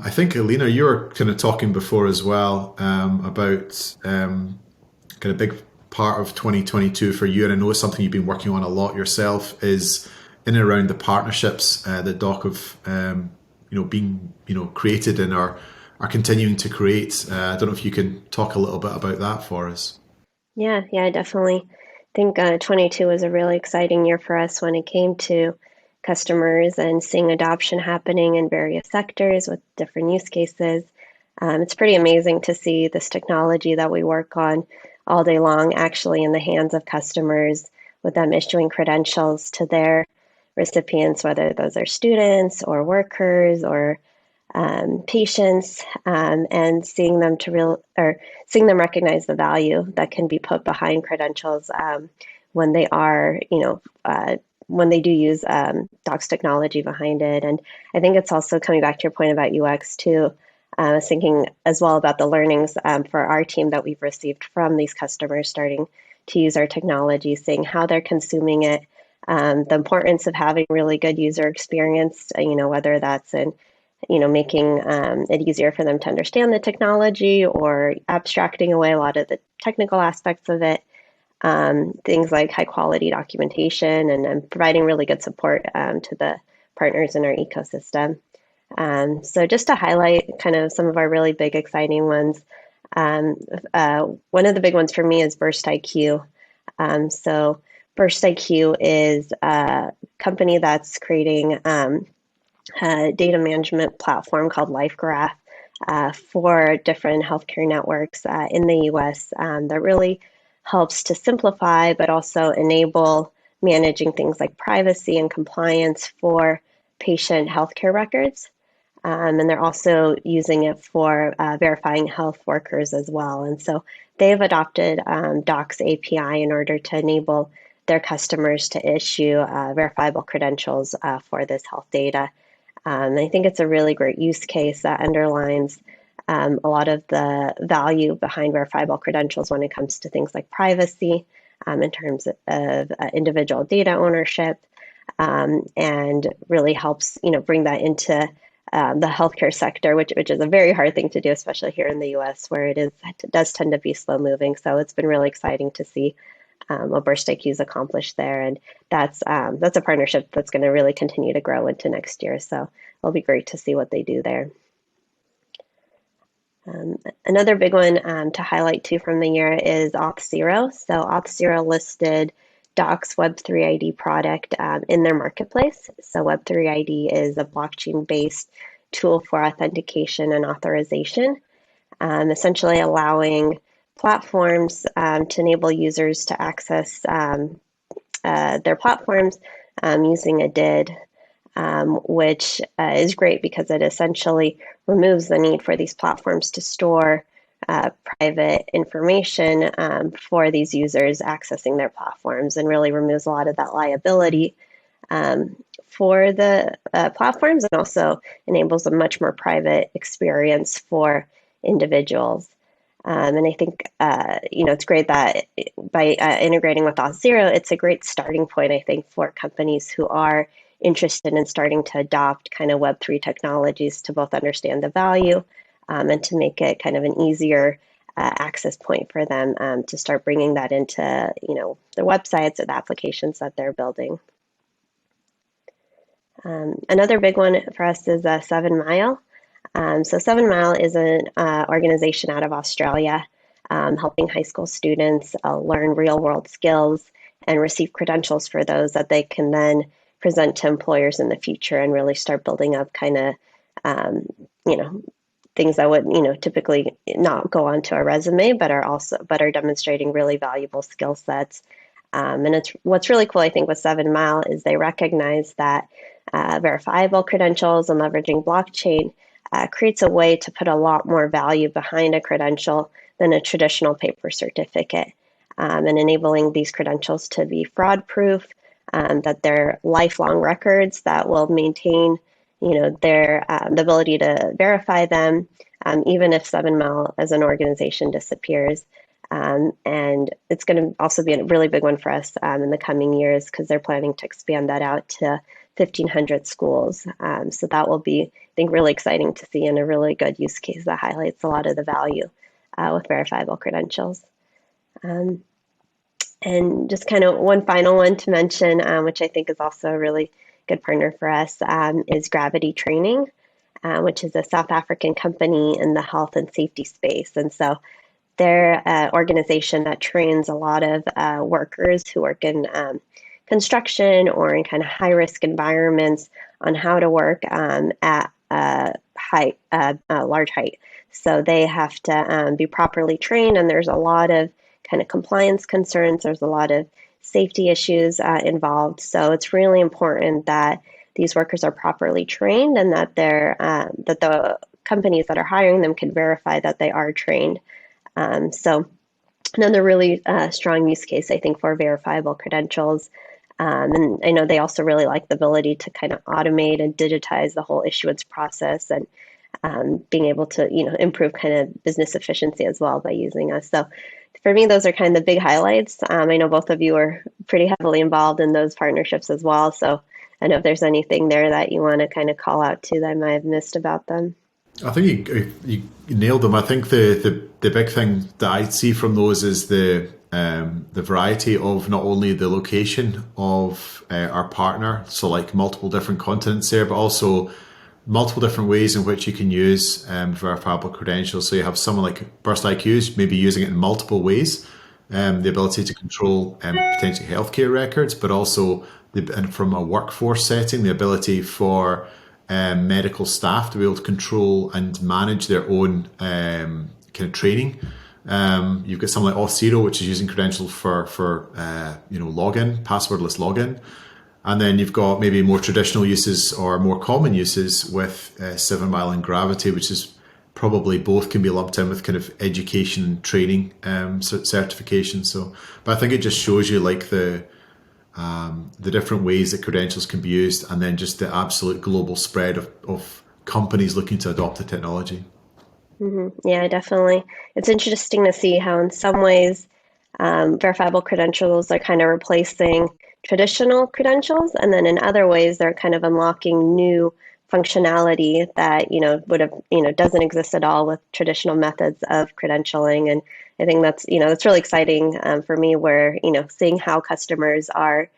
I think Alina, you were kind of talking before as well about kind of big part of 2022 for you, and I know it's something you've been working on a lot yourself, is in and around the partnerships that Doc have being created and are continuing to create. I don't know if you can talk a little bit about that for us. Yeah, definitely. I think 22 was a really exciting year for us when it came to customers and seeing adoption happening in various sectors with different use cases. It's pretty amazing to see this technology that we work on all day long actually in the hands of customers, with them issuing credentials to their recipients, whether those are students or workers or patients, and seeing them recognize the value that can be put behind credentials when they are, when they do use Doc's technology behind it. And I think it's also coming back to your point about UX too. I was thinking as well about the learnings for our team that we've received from these customers starting to use our technology, seeing how they're consuming it, the importance of having really good user experience, whether that's in making it easier for them to understand the technology or abstracting away a lot of the technical aspects of it. Things like high quality documentation and providing really good support to the partners in our ecosystem. So just to highlight kind of some of our really big, exciting ones, one of the big ones for me is Burst IQ. So Burst IQ is a company that's creating a data management platform called LifeGraph for different healthcare networks in the US that really helps to simplify but also enable managing things like privacy and compliance for patient healthcare records. And they're also using it for verifying health workers as well. And so they've adopted Doc's API in order to enable their customers to issue verifiable credentials for this health data. I think it's a really great use case that underlines a lot of the value behind verifiable credentials when it comes to things like privacy, in terms of individual data ownership, and really helps bring that into the healthcare sector, which is a very hard thing to do, especially here in the U.S., where it does tend to be slow moving. So it's been really exciting to see what Burst IQ's accomplished there, and that's a partnership that's going to really continue to grow into next year. So it'll be great to see what they do there. Another big one to highlight too from the year is Auth0. So Auth0 listed Doc's Web3 ID product in their marketplace. So Web3 ID is a blockchain-based tool for authentication and authorization, essentially allowing platforms to enable users to access their platforms using a DID, which is great because it essentially removes the need for these platforms to store private information for these users accessing their platforms, and really removes a lot of that liability for the platforms, and also enables a much more private experience for individuals. And I think, it's great that by integrating with Auth0, it's a great starting point, I think, for companies who are interested in starting to adopt kind of Web3 technologies to both understand the value and to make it kind of an easier access point for them to start bringing that into, their websites or the applications that they're building. Another big one for us is 7 Mile. So 7 Mile is an organization out of Australia, helping high school students learn real world skills and receive credentials for those that they can then present to employers in the future, and really start building up kind of, things that would, typically not go onto a resume, but are demonstrating really valuable skill sets. And what's really cool, I think, with 7 Mile is they recognize that verifiable credentials and leveraging blockchain creates a way to put a lot more value behind a credential than a traditional paper certificate, and enabling these credentials to be fraud proof, that they're lifelong records that will maintain, their the ability to verify them, even if 7 Mile as an organization disappears. And it's going to also be a really big one for us in the coming years, because they're planning to expand that out to 1,500 schools. So that will be think really exciting to see, and a really good use case that highlights a lot of the value with verifiable credentials. And just kind of one final one to mention, which I think is also a really good partner for us, is Gravity Training, which is a South African company in the health and safety space. And so they're an organization that trains a lot of workers who work in construction or in kind of high risk environments on how to work at large height. So they have to be properly trained, and there's a lot of kind of compliance concerns. There's a lot of safety issues involved. So it's really important that these workers are properly trained, and that that the companies that are hiring them can verify that they are trained. So another really strong use case, I think, for verifiable credentials. And I know they also really like the ability to kind of automate and digitize the whole issuance process, and being able to, improve kind of business efficiency as well by using us. So for me, those are kind of the big highlights. I know both of you are pretty heavily involved in those partnerships as well. So I know if there's anything there that you want to kind of call out to that I might have missed about them. I think you nailed them. I think the big thing that I see from those is the variety of not only the location of our partner, so like multiple different continents there, but also multiple different ways in which you can use verifiable credentials. So you have someone like Burst IQs, maybe using it in multiple ways. The ability to control potentially healthcare records, but also and from a workforce setting, the ability for medical staff to be able to control and manage their own kind of training. You've got something like Auth0, which is using credentials for login, passwordless login. And then you've got maybe more traditional uses or more common uses with 7 Mile and Gravity, which is probably both can be lumped in with kind of education and training certification. So, but I think it just shows you like the different ways that credentials can be used, and then just the absolute global spread of companies looking to adopt the technology. Mm-hmm. Yeah, definitely. It's interesting to see how in some ways verifiable credentials are kind of replacing traditional credentials, and then in other ways they're kind of unlocking new functionality that would have doesn't exist at all with traditional methods of credentialing. And I think that's really exciting for me, where seeing how customers are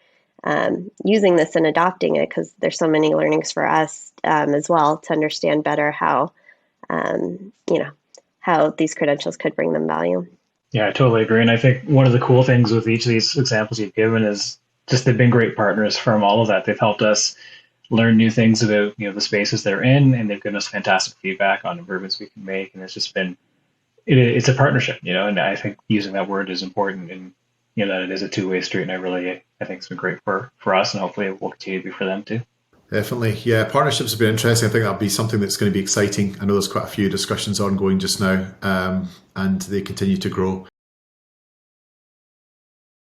using this and adopting it, because there's so many learnings for us as well to understand better how how these credentials could bring them value. Yeah, I totally agree. And I think one of the cool things with each of these examples you've given is just they've been great partners from all of that. They've helped us learn new things about the spaces they're in, and they've given us fantastic feedback on improvements we can make. And it's just been it's a partnership, and I think using that word is important, and that it is a two-way street. And I think it's been great for us, and hopefully it will continue to be for them too. Definitely. Yeah, partnerships have been interesting. I think that'll be something that's going to be exciting. I know there's quite a few discussions ongoing just now, and they continue to grow.